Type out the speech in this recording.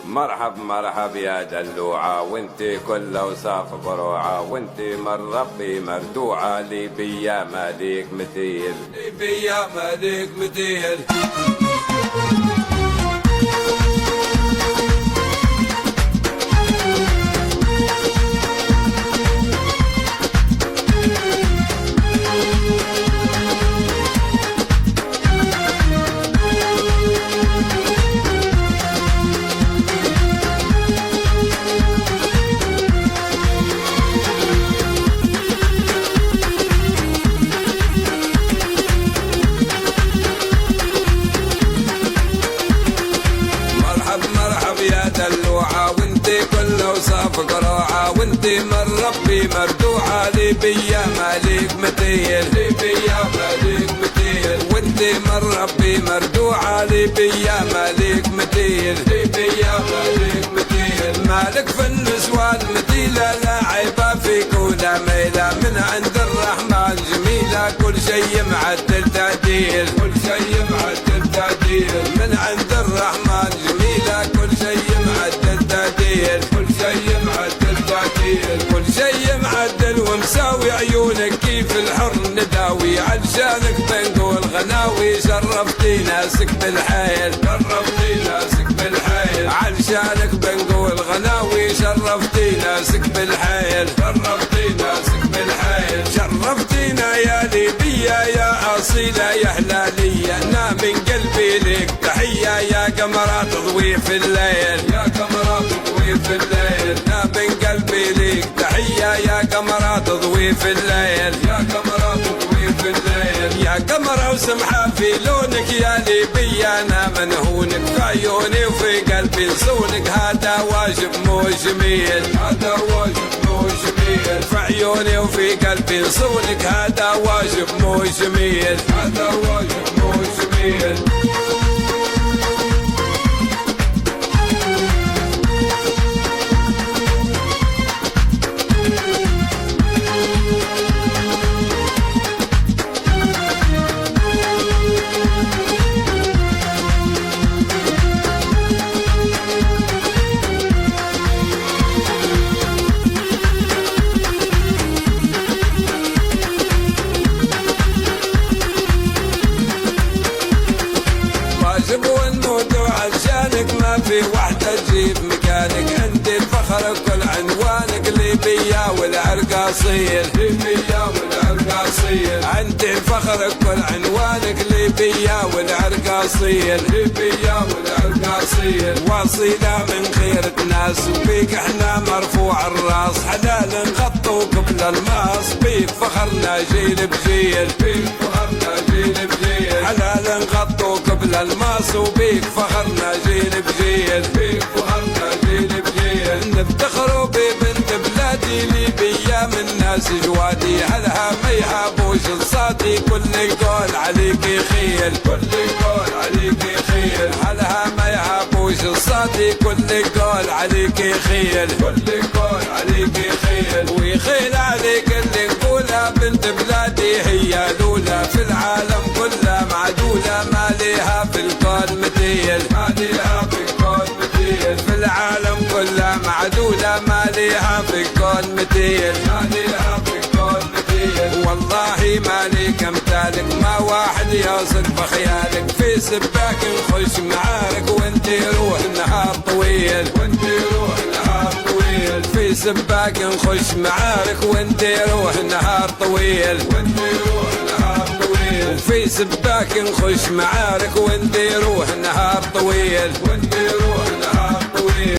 مرحب مرحب يا دلوعة وانتي كل اوصاف بروعة وانتي من ربي مردوعة لي بيا مالك مثيل لي بيا مالك مثيل. قروعة وانتي من ربي مردوعة لي بيا مالك مثيل لي بيا مالك مثيل وانتي من ربي مردوعة لي بيا مالك مثيل لي بيا مالك مثيل. مالك في النسوان مثيلة لا عيبة فيك ولا ميلة من عند الرحمن جميلة كل شي معدل تعديل كل شي معدل تعديل من عند الرحمن جميلة كل شي معدل تعديل كل شي معدل تعديل كل شي معدل ومساوي عيونك كيف الحر نداوي علشانك بنقول غناوي شرفتي ناسك بالحيل شرفتي ناسك بالحيل علشانك بنقول غناوي شرفتي ناسك بالحيل شرفتي ناسك بالحيل. شرفتينا يا ليبيا يا أصيلة يا حلالية أنا من قلبي لك تحية يا قمرة تضوي في الليل يا قمرة تضوي في الليل أنا من قلبي لك تحية يا قمرة تضوي في الليل يا قمرة تضوي في الليل. يا قمرة وسمحة في لونك يا ليبيا أنا منهونك في عيوني وفي قلبي صونك هذا واجب مو جميل هذا واجب مو جميل في عيوني وفي قلبي صونك هذا واجب مو جميل هذا واجب مو جميل. ما في وحدة تجيب مكانك انت الفخر كل عنوانك ليبيا والعرقاصيل ليبيا والعرقاصيل انت الفخر كل عنوانك ليبيا والعرقاصيل ليبيا والعرقاصيل. واصيلة من خيرة ناس وبيك احنا مرفوع الراس حلال نغطوا قبل الماس بيك فخرنا جيل بجيل بيك فخرنا جيل بجيل حلال نغطوا قبل الماس وبيك فخرنا جيل بجيل بيك فخرنا جيل بجيل. نفتخروا ببنت بلادي ليبيا من ناس جوادي هلها ما يهابوش الصادي كل قول عليك خيل كل قول عليك خيل هلها ما يهابوش الصادي كل قول عليك خيل كل قول عليك خيل. ويخيل عليك اللي نقولها بنت بلادي هي لولا في العالم كلها معدولة ما ليها في الكون مثيل ما ليها في الكون مثيل في العالم كلها معدولة ما ليها في الكون مثيل ما ليها في الكون مثيل. والله ما ليك امثالك ما واحد يوصل بخيالك في سباك نخش معارك وانت روح النهار طويل وانت روح النهار طويل في سباك نخش معارك وانت روح النهار طويل وانت روح النهار طويل وفي سباك نخش معارك وانت روح النهار طويل وانت روح